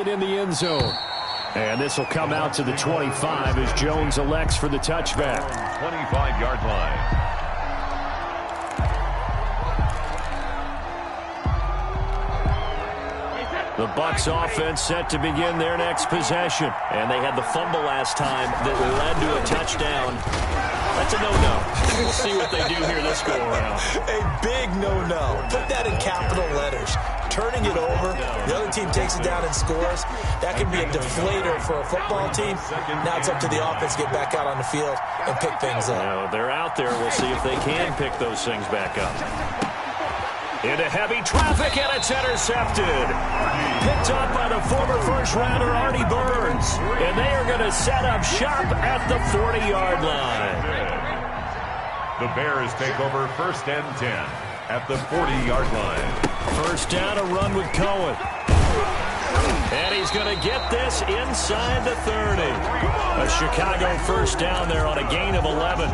it in the end zone. And this will come out to the 25 as Jones elects for the touchback. 25-yard line. The Bucs offense set to begin their next possession. And they had the fumble last time that led to a touchdown. That's a no-no. We'll see what they do here this go-around. A big no-no. Put that in capital letters. Turning it over, the other team takes it down and scores. That can be a deflator for a football team. Now it's up to the offense to get back out on the field and pick things up. Now, they're out there. We'll see if they can pick those things back up. Into heavy traffic, and it's intercepted. Picked up by the former first-rounder Artie Burns. And they are going to set up shop at the 40-yard line. The Bears take over 1st and 10 at the 40-yard line. First down, a run with Cohen. And he's going to get this inside the 30. A Chicago first down there on a gain of 11.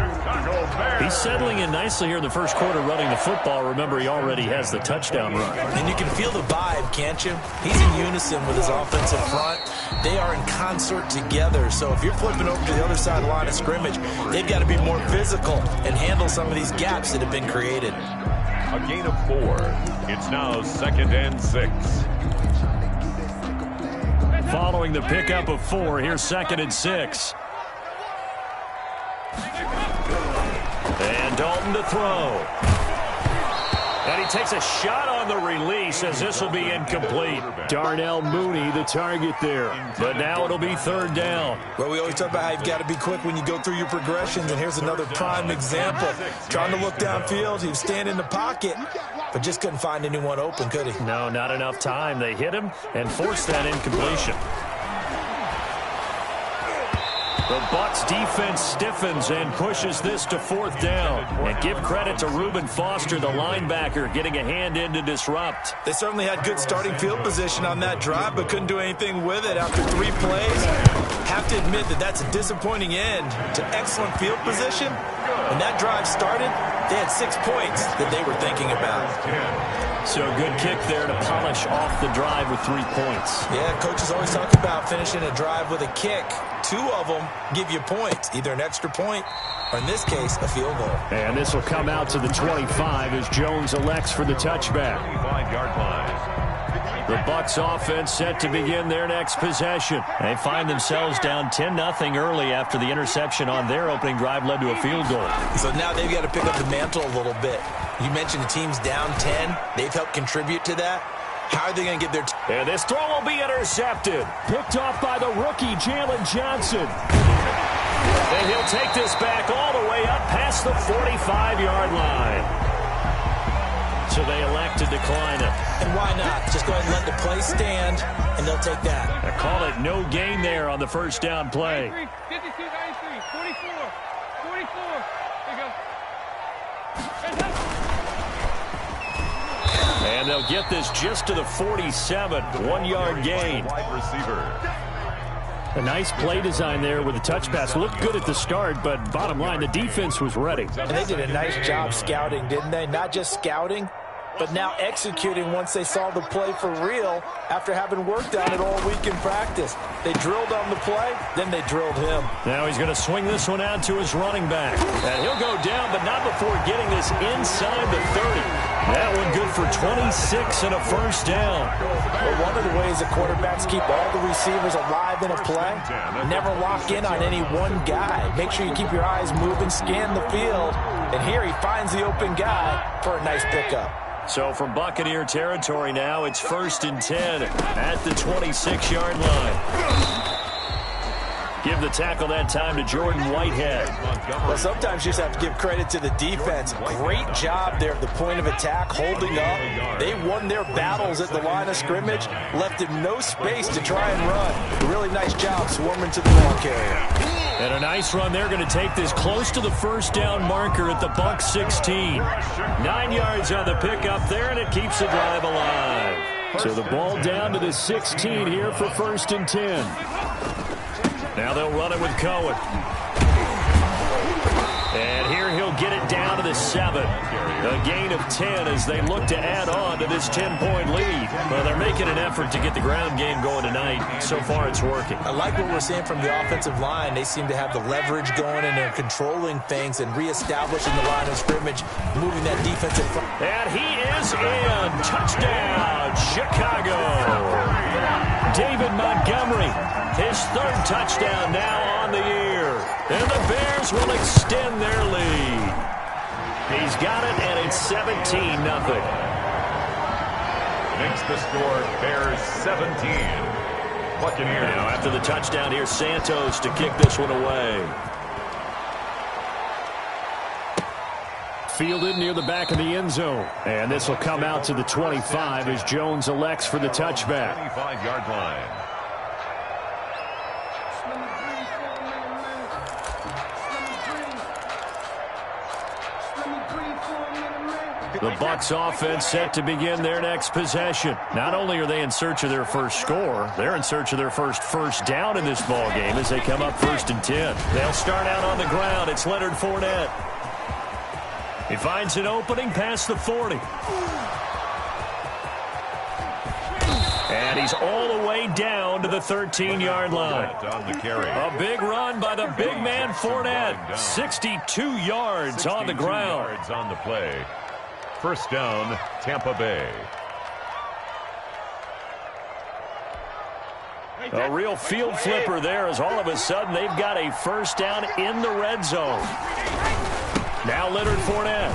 He's settling in nicely here in the first quarter running the football. Remember, he already has the touchdown run. And you can feel the vibe, can't you? He's in unison with his offensive front. They are in concert together. So if you're flipping over to the other side line of scrimmage, they've got to be more physical and handle some of these gaps that have been created. A gain of 4. It's now 2nd and 6. Following the pickup of 4, here's 2nd and 6. And Dalton to throw. And he takes a shot on the release as this will be incomplete. Darnell Mooney, the target there. But now it'll be 3rd down. Well, we always talk about how you've got to be quick when you go through your progressions, and here's another prime example. Trying to look downfield, he was standing in the pocket, but just couldn't find anyone open, could he? No, not enough time. They hit him and forced that incompletion. The Bucs defense stiffens and pushes this to 4th down. And give credit to Reuben Foster, the linebacker, getting a hand in to disrupt. They certainly had good starting field position on that drive, but couldn't do anything with it after 3 plays. Have to admit that that's a disappointing end to excellent field position. When that drive started, they had 6 points that they were thinking about. So a good kick there to polish off the drive with 3 points. Yeah, coaches always talk about finishing a drive with a kick. 2 of them give you points, either an extra point or, in this case, a field goal. And this will come out to the 25 as Jones elects for the touchback. 25-yard line. The Bucs offense set to begin their next possession. They find themselves down 10-0 early after the interception on their opening drive led to a field goal. So now they've got to pick up the mantle a little bit. You mentioned the team's down 10. They've helped contribute to that. How are they going to get their... And this throw will be intercepted. Picked off by the rookie, Jalen Johnson. And he'll take this back all the way up past the 45-yard line. So they elect to decline it. And why not? Just go ahead and let the play stand, and they'll take that. I call it no gain there on the first down play. 52, 93, 44, 44. There you go. And they'll get this just to the 47, 1-yard gain. Wide receiver. A nice play design there with the touch pass. Looked good at the start, but bottom line, the defense was ready. And they did a nice job scouting, didn't they? Not just scouting, but now executing once they saw the play for real after having worked on it all week in practice. They drilled on the play, then they drilled him. Now he's going to swing this one out to his running back. And he'll go down, but not before getting this inside the 30. That one good for 26 and a first down. Well, one of the ways that quarterbacks keep all the receivers alive in a play, never lock in on any one guy. Make sure you keep your eyes moving, scan the field. And here he finds the open guy for a nice pickup. So from Buccaneer territory now, it's 1st and 10 at the 26-yard line. Give the tackle that time to Jordan Whitehead. Well, sometimes you just have to give credit to the defense. Great job there at the point of attack, holding up. They won their battles at the line of scrimmage, left him no space to try and run. A really nice job swarming to the ball carrier. And a nice run. They're going to take this close to the first down marker at the Bucs 16. 9 yards on the pickup there, and it keeps the drive alive. So the ball down to the 16 here for 1st and 10. Now they'll run it with Cohen. And here he'll get it down to the to 7. A gain of 10 as they look to add on to this 10-point lead. Well, they're making an effort to get the ground game going tonight. So far, it's working. I like what we're seeing from the offensive line. They seem to have the leverage going, and they're controlling things and reestablishing the line of scrimmage, moving that defense in front. And he is in. Touchdown, Chicago. David Montgomery, his 3rd touchdown now on the year. And the Bears will extend their lead. He's got it, and it's 17-0. Makes the score Bears 17. Buccaneers. Now after the touchdown, here's Santos to kick this one away. Fielded near the back of the end zone. And this will come out to the 25 as Jones elects for the touchback. 25-yard line. The Bucs offense set to begin their next possession. Not only are they in search of their first score, they're in search of their first down in this ball game as they come up 1st and 10. They'll start out on the ground. It's Leonard Fournette. He finds an opening past the 40. And he's all the way down to the 13-yard line. On the carry. A big run by the big man Fournette. 62 yards on the ground. Yards on the play. First down, Tampa Bay. A real field flipper there as all of a sudden they've got a first down in the red zone. Now Leonard Fournette.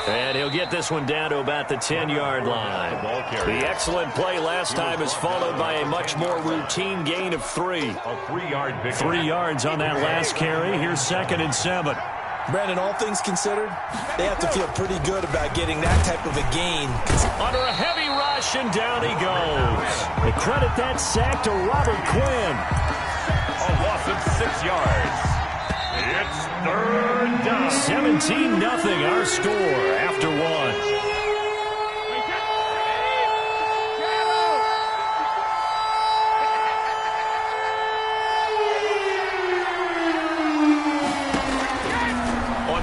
And he'll get this one down to about the 10-yard line. The excellent play last time is followed by a much more routine gain of 3. A 3-yard big 3 yards on that last carry. Here's 2nd and 7. Brandon, all things considered, they have to feel pretty good about getting that type of a gain. Under a heavy rush, and down he goes. They credit that sack to Robert Quinn. A loss of 6 yards. It's 3rd down. 17-0 our score after 1.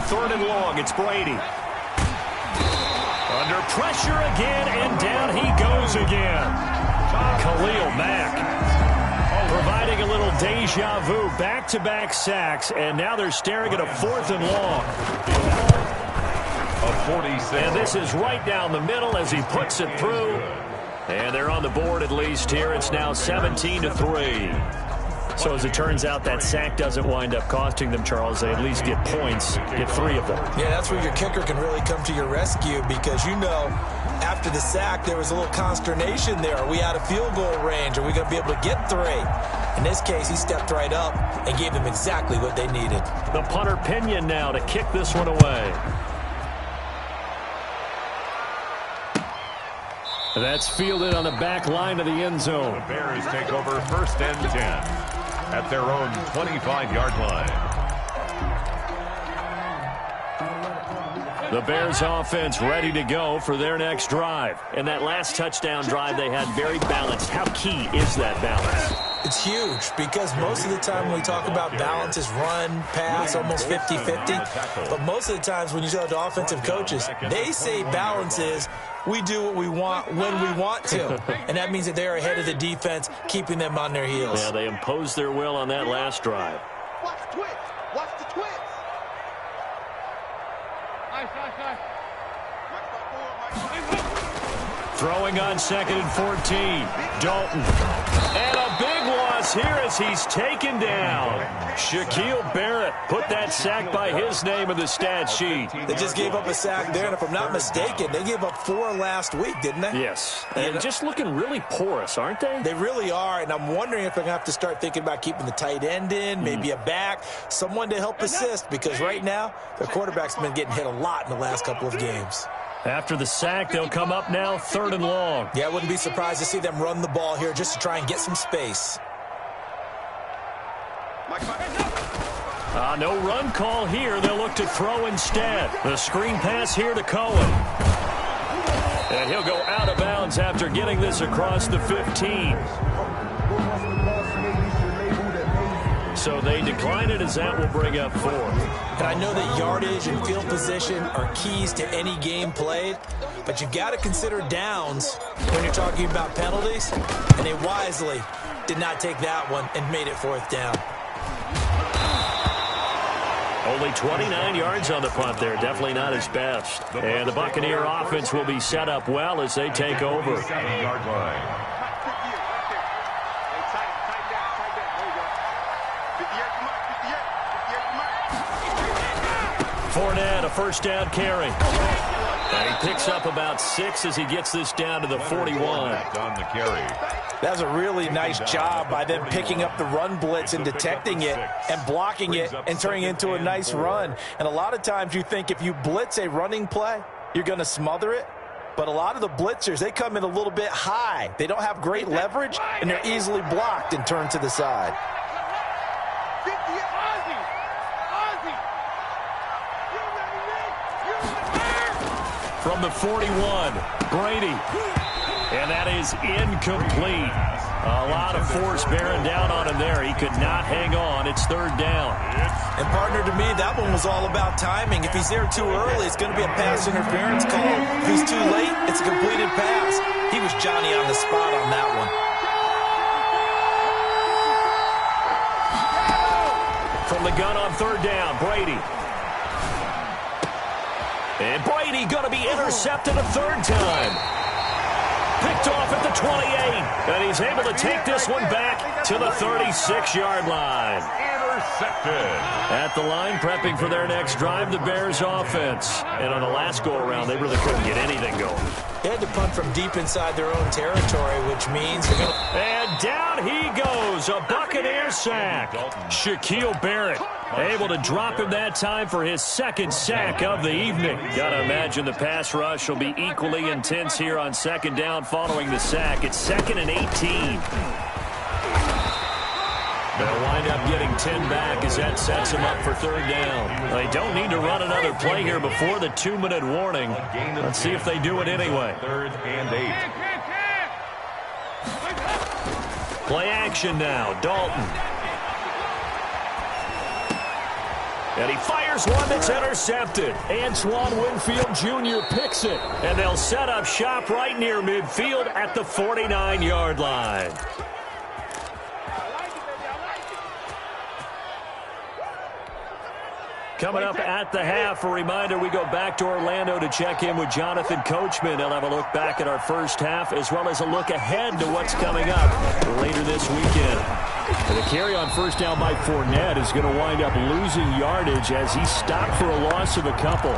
Third and long, it's Brady. Under pressure again, and down he goes again. Khalil Mack providing a little deja vu, back-to-back sacks, and now they're staring at a 4th and long. A 46. And this is right down the middle as he puts it through. And they're on the board at least here. It's now 17-3. So as it turns out, that sack doesn't wind up costing them, Charles. They at least get points, get 3 of them. Yeah, that's where your kicker can really come to your rescue because, you know, after the sack, there was a little consternation there. Are we out of field goal range? Are we going to be able to get 3? In this case, he stepped right up and gave them exactly what they needed. The punter Pinion now to kick this one away. That's fielded on the back line of the end zone. The Bears take over 1st and 10 at their own 25-yard line. The Bears offense ready to go for their next drive. And that last touchdown drive they had very balanced. How key is that balance? It's huge because most of the time when we talk about balance is run, pass, almost 50-50. But most of the times when you talk to offensive coaches, they say balance is we do what we want when we want to. And that means that they're ahead of the defense, keeping them on their heels. Yeah, they imposed their will on that last drive. Watch the twist. Watch the twist. Throwing on 2nd and 14. Dalton. And a big loss here as he's taken down. Shaquille Barrett put that sack by his name in the stat sheet. They just gave up a sack there, and if I'm not mistaken, they gave up 4 last week, didn't they? Yes. And just looking really porous, aren't they? They really are, and I'm wondering if they're going to have to start thinking about keeping the tight end in, maybe a back, someone to help assist, because right now, their quarterback's been getting hit a lot in the last couple of games. After the sack, they'll come up now 3rd and long. Yeah, I wouldn't be surprised to see them run the ball here just to try and get some space. No run call here. They'll look to throw instead. The screen pass here to Cohen. And he'll go out of bounds after getting this across the 15. So they decline it as that will bring up 4. And I know that yardage and field position are keys to any game played, but you've got to consider downs when you're talking about penalties, and they wisely did not take that one and made it 4th down. Only 29 yards on the punt there. Definitely not his best. And the Buccaneer offense will be set up well as they take over. 7-yard line. Fournette, a first down carry. And he picks up about 6 as he gets this down to the 41. On the carry. That was a really nice job by them picking up the run blitz and detecting it and blocking it and turning it into a nice run. And a lot of times you think if you blitz a running play, you're going to smother it. But a lot of the blitzers, they come in a little bit high. They don't have great leverage, and they're easily blocked and turned to the side. From the 41, Brady. And that is incomplete. A lot of force bearing down on him there. He could not hang on. It's 3rd down. And, partner, to me, that one was all about timing. If he's there too early, it's going to be a pass interference call. If he's too late, it's a completed pass. He was Johnny on the spot on that one. From the gun on 3rd down, Brady. And Brady going to be intercepted a 3rd time. Picked off at the 28. And he's able to take this one back to the 36-yard line. Intercepted. At the line, prepping for their next drive, the Bears offense. And on the last go-around, they really couldn't get anything going. They had to punt from deep inside their own territory, which means they're going to... And down he goes, a Buccaneer sack. Shaquille Barrett able to drop him that time for his 2nd sack of the evening. Got to imagine the pass rush will be equally intense here on 2nd down following the sack. It's 2nd and 18. They'll wind up getting 10 back as that sets them up for 3rd down. They don't need to run another play here before the 2-minute warning. Let's see if they do it anyway. 3rd and 8. Play action now, Dalton. And he fires one that's intercepted. Antoine Winfield Jr. picks it. And they'll set up shop right near midfield at the 49-yard line. Coming up at the half, a reminder, we go back to Orlando to check in with Jonathan Coachman. He'll have a look back at our first half as well as a look ahead to what's coming up later this weekend. And the carry on 1st down by Fournette is going to wind up losing yardage as he stopped for a loss of a couple.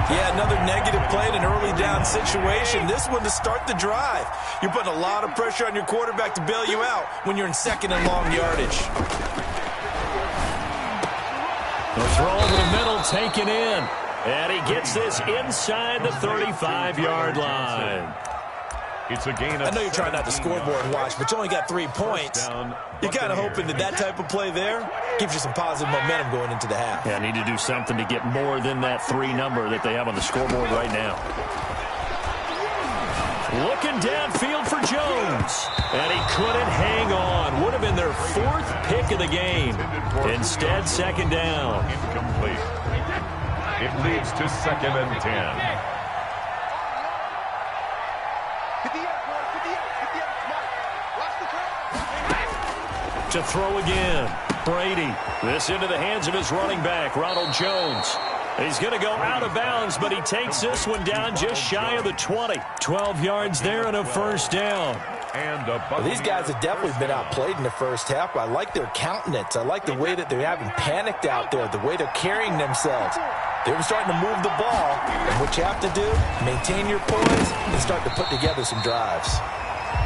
Yeah, another negative play in an early down situation. This one to start the drive. You're putting a lot of pressure on your quarterback to bail you out when you're in 2nd and long yardage. The throw over the middle taken in. And he gets this inside the 35-yard line. It's a gain of I know you're trying not to scoreboard watch, but you only got 3 points. You're kind of hoping that that type of play there gives you some positive momentum going into the half. Yeah, need to do something to get more than that 3 number that they have on the scoreboard right now. Looking downfield for Jones. And he couldn't hang on. Would have been their 4th pick of the game. Instead, 2nd down. Incomplete. It leads to 2nd and 10. To throw again. Brady. This into the hands of his running back, Ronald Jones. He's going to go out of bounds, but he takes this one down just shy of the 20. 12 yards there and a 1st down. Well, these guys have definitely been outplayed in the first half, but I like their countenance. I like the way that they're having panicked out there, the way they're carrying themselves. They're starting to move the ball, and what you have to do, maintain your poise and start to put together some drives.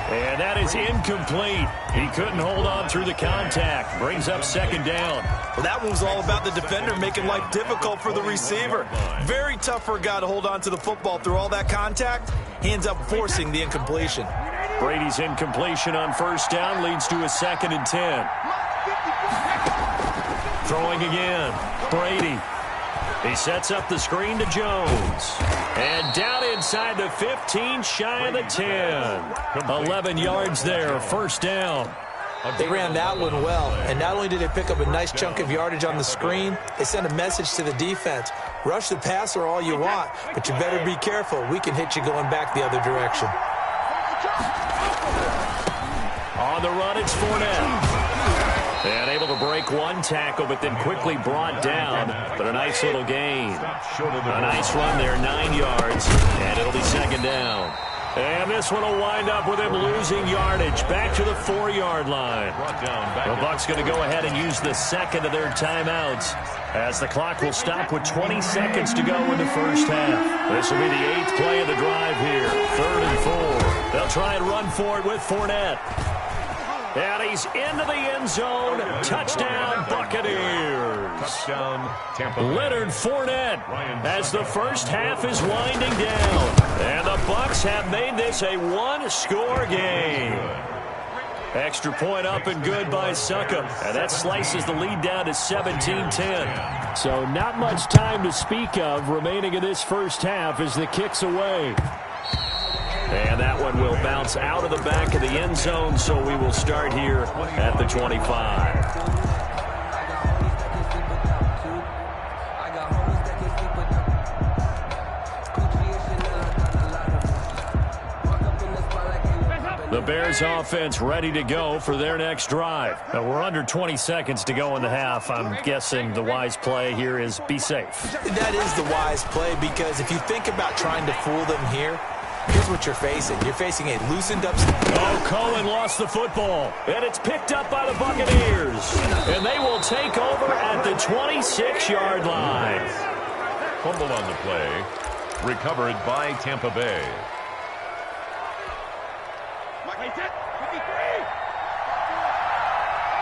And that is incomplete. He couldn't hold on through the contact. Brings up 2nd down. Well, that one was all about the defender making life difficult for the receiver. Very tough for a guy to hold on to the football through all that contact. He ends up forcing the incompletion. Brady's incompletion on 1st down leads to a 2nd and 10. Throwing again. Brady. He sets up the screen to Jones. And down inside the 15, shy of the 10. 11 yards there, 1st down. They ran that one well, and not only did they pick up a nice chunk of yardage on the screen, they sent a message to the defense. Rush the passer all you want, but you better be careful. We can hit you going back the other direction. On the run, it's Fournette. And able to break one tackle, but then quickly brought down. But a nice little gain. A nice run there, 9 yards, and it'll be second down. And this one will wind up with him losing yardage. Back to the 4-yard line. The Bucs going to go ahead and use the second of their timeouts, as the clock will stop with 20 seconds to go in the first half. This will be the 8th play of the drive here. 3rd and 4. They'll try and run for it with Fournette. And he's into the end zone. Touchdown, Buccaneers. Touchdown, Tampa Bay. Leonard Fournette, as the first half is winding down. And the Bucs have made this a one-score game. Extra point up and good by Suckup. And that slices the lead down to 17-10. So not much time to speak of remaining in this first half as the kick's away. And that one will bounce out of the back of the end zone, so we will start here at the 25. The Bears offense ready to go for their next drive. Now we're under 20 seconds to go in the half. I'm guessing the wise play here is be safe. That is the wise play, because if you think about trying to fool them here, here's what you're facing. You're facing a loosened up... Oh, Cohen lost the football, and it's picked up by the Buccaneers. And they will take over at the 26-yard line. Fumble on the play. Recovered by Tampa Bay. Take it. 53.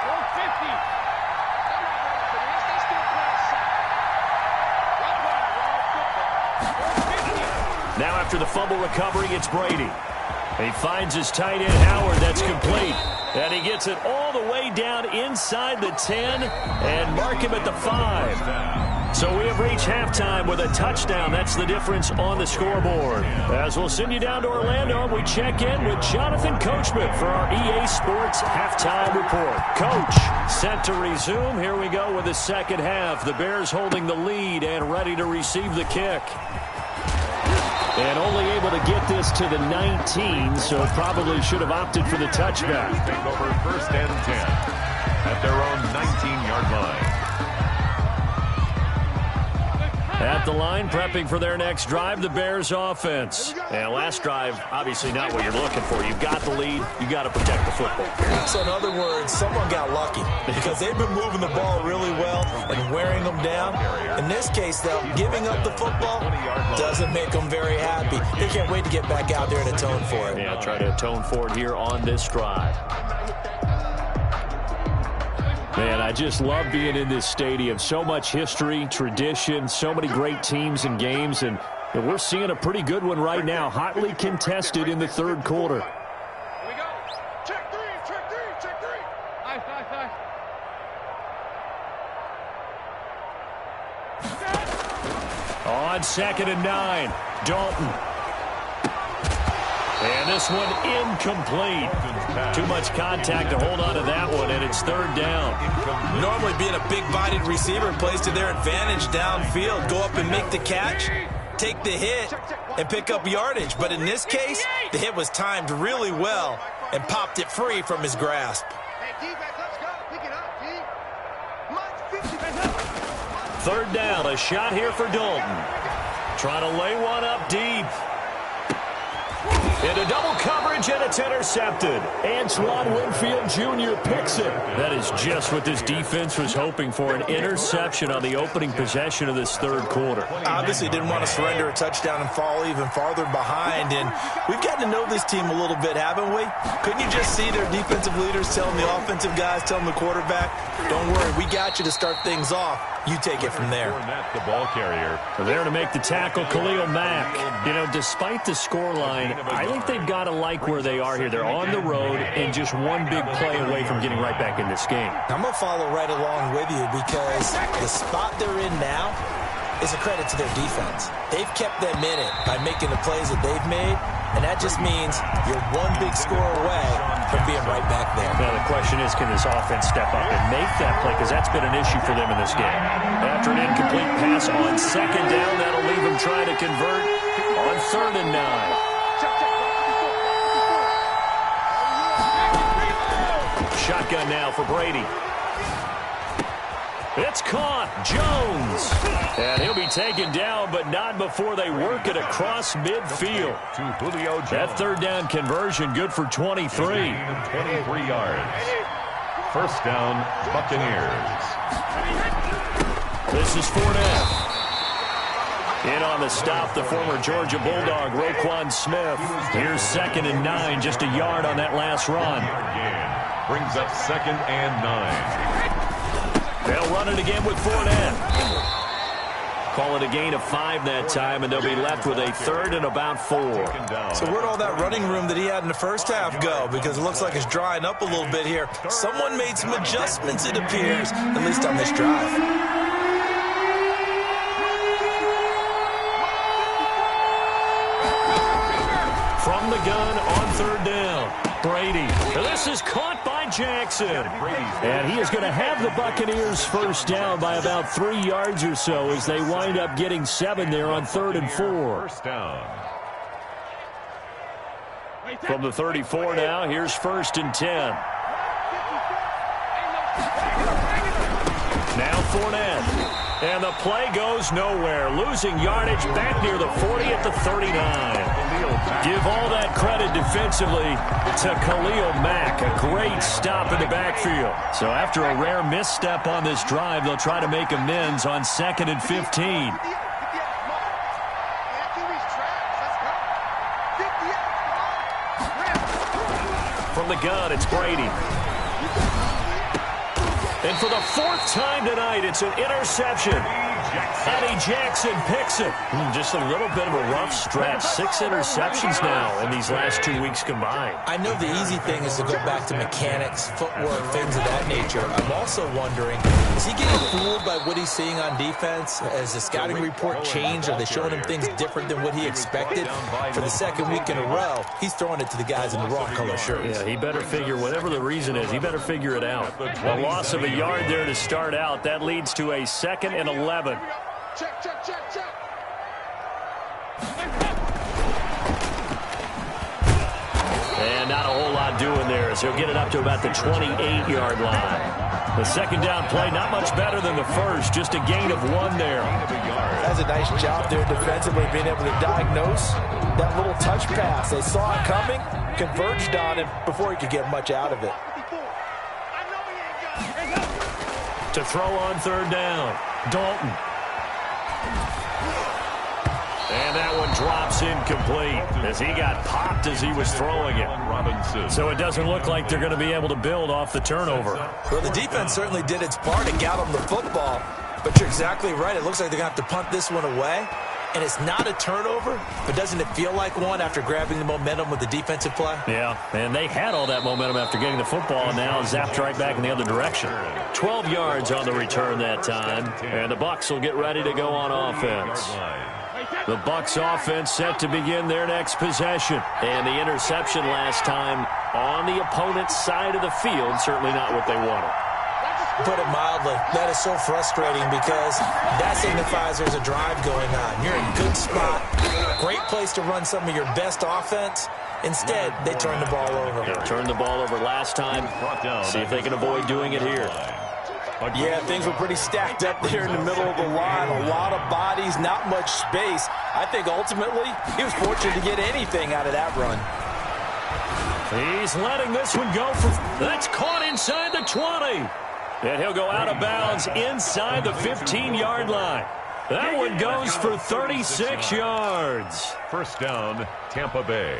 450. Now after the fumble recovery, it's Brady. He finds his tight end, Howard. That's complete. And he gets it all the way down inside the 10 and mark him at the 5. So we have reached halftime with a touchdown. That's the difference on the scoreboard. As we'll send you down to Orlando, we check in with Jonathan Coachman for our EA Sports Halftime Report. Coach, set to resume. Here we go with the second half. The Bears holding the lead and ready to receive the kick. And only able to get this to the 19, so probably should have opted for the touchback. Take over 1st and 10 at their own 19-yard line. At the line, prepping for their next drive, the Bears offense. And last drive, obviously not what you're looking for. You've got the lead. You've got to protect the football. So in other words, someone got lucky, because they've been moving the ball really well and wearing them down. In this case, though, giving up the football doesn't make them very happy. They can't wait to get back out there and atone for it. Yeah, try to atone for it here on this drive. Man, I just love being in this stadium. So much history, tradition, so many great teams and games, and we're seeing a pretty good one right now, hotly contested in the 3rd quarter. Here we go. Check 3, check 3, check 3. Nice. On 2nd and 9, Dalton. And this one incomplete. Too much contact to hold on to that one, and it's 3rd down. Normally being a big-bodied receiver plays to their advantage downfield. Go up and make the catch, take the hit, and pick up yardage. But in this case, the hit was timed really well and popped it free from his grasp. Hey, defense, let's go. Pick it up, D. Come on, 50. 3rd down, a shot here for Dalton. Trying to lay one up deep. Into double coverage, and it's intercepted. Antoine Winfield Jr. picks it. That is just what this defense was hoping for, an interception on the opening possession of this 3rd quarter. Obviously didn't want to surrender a touchdown and fall even farther behind, and we've gotten to know this team a little bit, haven't we? Couldn't you just see their defensive leaders telling the offensive guys, telling the quarterback, don't worry, we got you to start things off. You take it from there. The ball carrier. There to make the tackle, Khalil Mack. You know, despite the scoreline, I think they've got to like where they are here. They're on the road and just one big play away from getting right back in this game. I'm going to follow right along with you, because the spot they're in now is a credit to their defense. They've kept them in it by making the plays that they've made, and that just means you're one big score away from being right back there. Now, the question is, can this offense step up and make that play? Because that's been an issue for them in this game. After an incomplete pass on second down, that'll leave them trying to convert on 3rd and 9. Shotgun now for Brady. It's caught. Jones. And he'll be taken down, but not before they work it across midfield. That 3rd down conversion good for 23. 23 yards. First down, Buccaneers. This is Fournette. In on the stop, the former Georgia Bulldog, Roquan Smith. Here's 2nd and 9, just a yard on that last run. Brings up 2nd and 9. They'll run it again with Fournette. Call it a gain of 5 that time, and they'll be left with a 3rd and about 4. So where'd all that running room that he had in the first half go? Because it looks like it's drying up a little bit here. Someone made some adjustments, it appears, at least on this drive. From the gun on 3rd down, Brady. This is caught by Jackson. And he is going to have the Buccaneers first down by about 3 yards or so as they wind up getting 7 there on 3rd and 4. First down. From the 34 now, here's 1st and 10. Now Fournette. And the play goes nowhere. Losing yardage back near the 40 at the 39. Give all that credit defensively to Khalil Mack. A great stop in the backfield. So after a rare misstep on this drive, they'll try to make amends on 2nd and 15. From the gun, it's Brady. And for the 4th time tonight, it's an interception. Eddie Jackson picks it. Just a little bit of a rough stretch. 6 interceptions now in these last 2 weeks combined. I know the easy thing is to go back to mechanics, footwork, things of that nature. I'm also wondering, is he getting fooled by what he's seeing on defense? Has the scouting report changed? Are they showing him things different than what he expected? For the 2nd week in a row, he's throwing it to the guys in the wrong color shirts. Yeah, he better figure, whatever the reason is, he better figure it out. A loss of a yard there to start out. That leads to a 2nd and 11. Check. And not a whole lot doing there as he'll get it up to about the 28-yard line. The 2nd down play, not much better than the first, just a gain of 1 there. That's a nice job there defensively, being able to diagnose that little touch pass. They saw it coming, converged on him before he could get much out of it. To throw on 3rd down, Dalton. And that one drops incomplete as he got popped as he was throwing it. So it doesn't look like they're going to be able to build off the turnover. Well, the defense certainly did its part and got them the football. But you're exactly right. It looks like they're going to have to punt this one away. And it's not a turnover, but doesn't it feel like one after grabbing the momentum with the defensive play? Yeah, and they had all that momentum after getting the football and now zapped right back in the other direction. 12 yards on the return that time, and the Bucs will get ready to go on offense. The Bucs offense set to begin their next possession. And the interception last time on the opponent's side of the field, certainly not what they wanted. Put it mildly, that is so frustrating because that signifies there's a drive going on. You're in a good spot, great place to run some of your best offense. Instead, they turn the ball over. They turned the ball over last time. See if they can avoid doing it here. Yeah, things were pretty stacked up there in the middle of the line. A lot of bodies, not much space. I think ultimately he was fortunate to get anything out of that run. He's letting this one go for... That's caught inside the 20. And he'll go out of bounds inside the 15-yard line. That one goes for 36 yards. First down, Tampa Bay.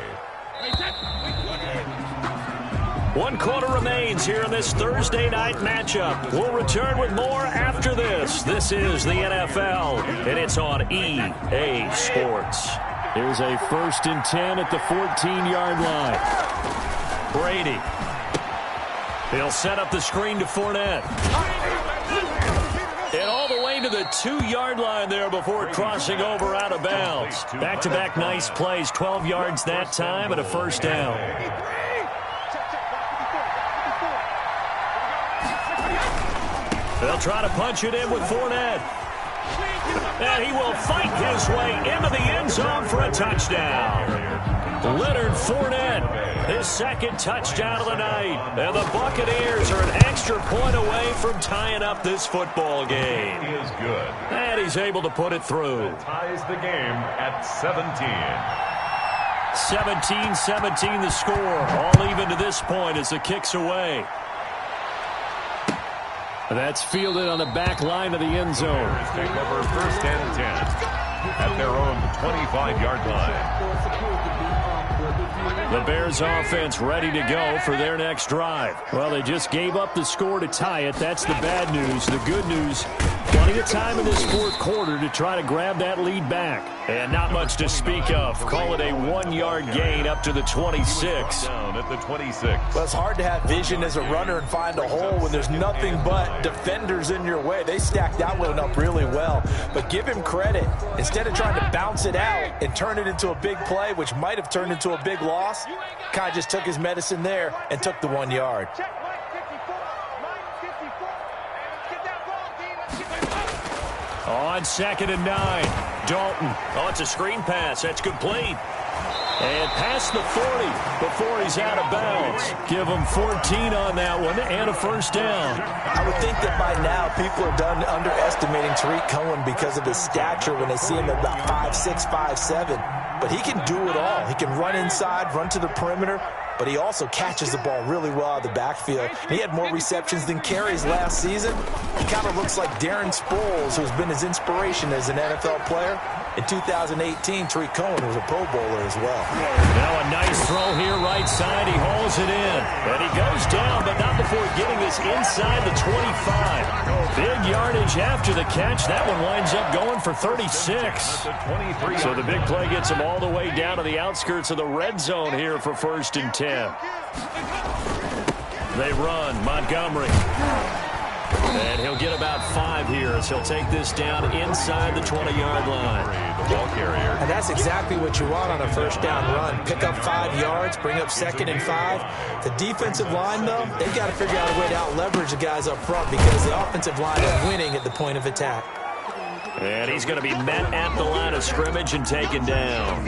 1 quarter remains here in this Thursday night matchup. We'll return with more after this. This is the NFL, and it's on EA Sports. Here's a 1st and 10 at the 14-yard line. Brady. He'll set up the screen to Fournette. And all the way to the 2-yard line there before crossing over out of bounds. Back-to-back nice plays, 12 yards that time and a first down. They'll try to punch it in with Fournette. And he will fight his way into the end zone for a touchdown. Leonard Fournette, his second touchdown of the night. And the Buccaneers are an extra point away from tying up this football game. He is good. And he's able to put it through. It ties the game at 17. 17-17 the score. All even to this point as the kick's away. That's fielded on the back line of the end zone. Bears take over first and 10 at their own 25-yard line. The Bears offense ready to go for their next drive. Well, they just gave up the score to tie it. That's the bad news. The good news, plenty of time in this fourth quarter to try to grab that lead back. And not much to speak of. Call it a 1-yard gain up to the 26. Down at the 26. Well, it's hard to have vision as a runner and find a hole when there's nothing but defenders in your way. They stacked that one up really well. But give him credit. Instead of trying to bounce it out and turn it into a big play, which might have turned into a big loss, kind of just took his medicine there and took the 1 yard. On 2nd and 9. Dalton. Oh, it's a screen pass. That's complete. And past the 40 before he's out of bounds. Give him 14 on that one and a first down. I would think that by now people are done underestimating Tariq Cohen because of his stature when they see him at about 5'6", 5'7". But he can do it all. He can run inside, run to the perimeter, but he also catches the ball really well out of the backfield. He had more receptions than carries last season. He kind of looks like Darren Sproles, who's been his inspiration as an NFL player. In 2018, Tariq Cohen was a Pro Bowler as well. Now a nice throw here right side. He hauls it in. And he goes down, but not before getting this inside the 25. Big yardage after the catch. That one winds up going for 36. So the big play gets him all the way down to the outskirts of the red zone here for 1st and 10. They run. Montgomery. And he'll get about 5 here as he'll take this down inside the 20-yard line. The ball carrier. And that's exactly what you want on a first down run. Pick up 5 yards, bring up 2nd and 5. The defensive line, though, they've got to figure out a way to out-leverage the guys up front because the offensive line is winning at the point of attack. And he's going to be met at the line of scrimmage and taken down.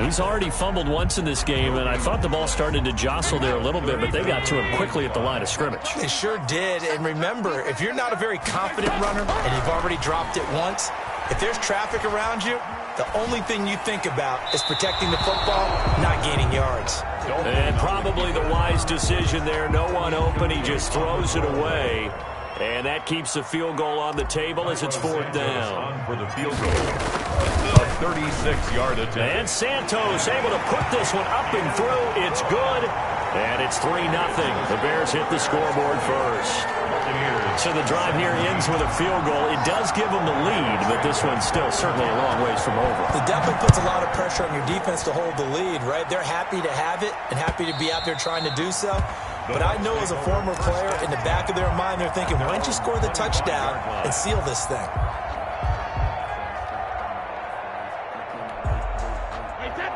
He's already fumbled once in this game, and I thought the ball started to jostle there a little bit, but they got to him quickly at the line of scrimmage. They sure did. And remember, if you're not a very confident runner and you've already dropped it once, if there's traffic around you, the only thing you think about is protecting the football, not gaining yards. And probably the wise decision there. No one open. He just throws it away. And that keeps the field goal on the table as it's 4th down. For the field goal. A 36-yard attempt. And Santos able to put this one up and through. It's good. And it's 3-0. The Bears hit the scoreboard first. So the drive here ends with a field goal. It does give them the lead, but this one's still certainly a long ways from over. It definitely puts a lot of pressure on your defense to hold the lead, right? They're happy to have it and happy to be out there trying to do so. But I know as a former player, in the back of their mind, they're thinking, why don't you score the touchdown and seal this thing?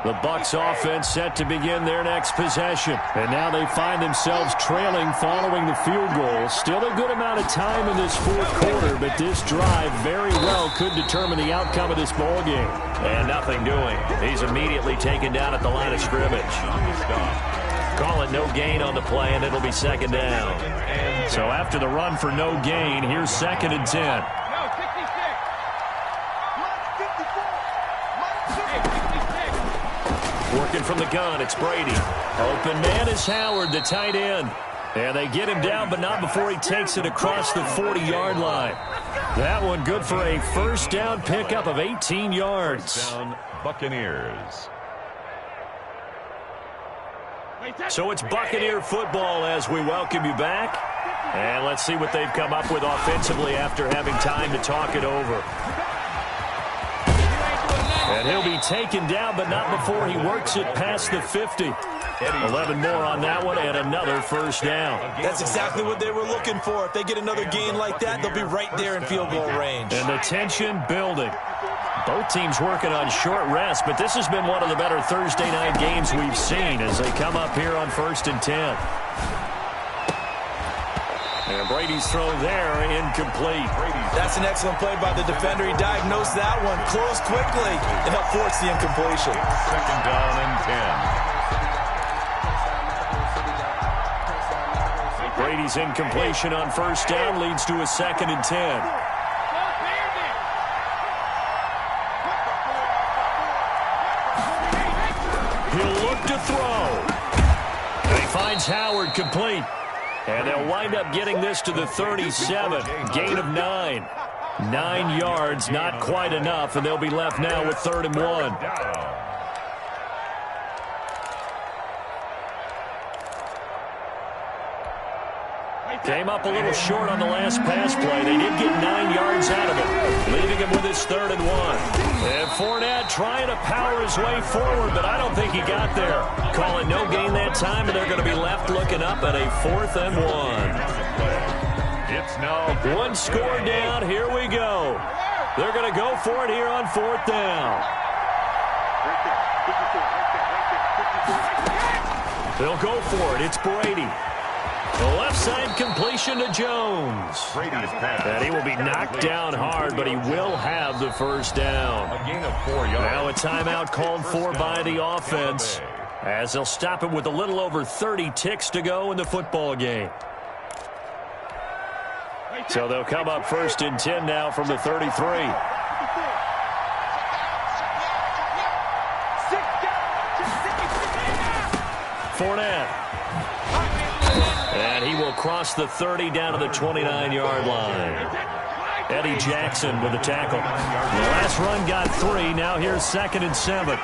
The Bucs offense set to begin their next possession. And now they find themselves trailing following the field goal. Still a good amount of time in this fourth quarter, but this drive very well could determine the outcome of this ball game. And nothing doing. He's immediately taken down at the line of scrimmage. Call it no gain on the play, and it'll be 2nd down. So after the run for no gain, here's 2nd and 10. Working from the gun, it's Brady. Open man is Howard, the tight end. And they get him down, but not before he takes it across the 40-yard line. That one good for a first down pickup of 18 yards. Down Buccaneers. So it's Buccaneer football as we welcome you back. And let's see what they've come up with offensively after having time to talk it over. And he'll be taken down, but not before he works it past the 50. 11 more on that one and another first down. That's exactly what they were looking for. If they get another gain like that, they'll be right there in field goal range. And the tension building. Both teams working on short rest, but this has been one of the better Thursday night games we've seen as they come up here on 1st and 10. And Brady's throw there, incomplete. That's an excellent play by the defender. He diagnosed that one, closed quickly, and helped force the incompletion. Second down and 10. Brady's incompletion on first down leads to a 2nd and 10. He'll look to throw. And he finds Howard complete. And they'll wind up getting this to the 37. Gain of 9. 9 yards, not quite enough, and they'll be left now with 3rd and 1. Came up a little short on the last pass play. They did get 9 yards out of it, leaving him with his 3rd and 1. And Fournette trying to power his way forward, but I don't think he got there. Call it no gain that time, and they're going to be left looking up at a 4th and 1. It's now 1 score down. Here we go. They're going to go for it here on 4th down. They'll go for it. It's Brady. The left side completion to Jones. Brady's pass. And he will be knocked down hard, but he will have the first down. A gain of 4 yards. Now a timeout called for by the offense, as they'll stop it with a little over 30 ticks to go in the football game. So they'll come up 1st and 10 now from the 33. Fournette. And he will cross the 30 down to the 29-yard line. Eddie Jackson with the tackle. The last run got 3. Now here's 2nd and 7.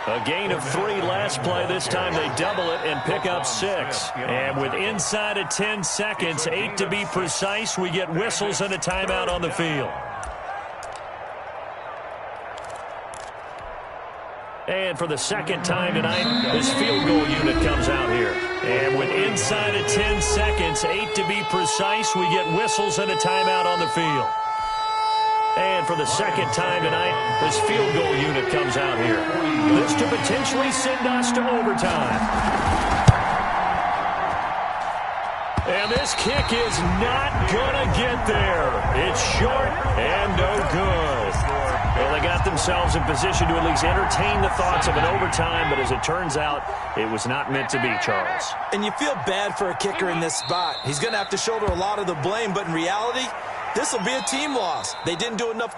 A gain of 3 last play. This time they double it and pick up 6. And with inside of 10 seconds, 8 to be precise, we get whistles and a timeout on the field. And for the 2nd time tonight, this field goal unit comes out here. And with inside of 10 seconds, 8 to be precise, we get whistles and a timeout on the field. And for the 2nd time tonight, this field goal unit comes out here. This to potentially send us to overtime. And this kick is not going to get there. It's short and no good. Well, they got themselves in position to at least entertain the thoughts of an overtime, but as it turns out, it was not meant to be, Charles. And you feel bad for a kicker in this spot. He's going to have to shoulder a lot of the blame, but in reality, this will be a team loss. They didn't do enough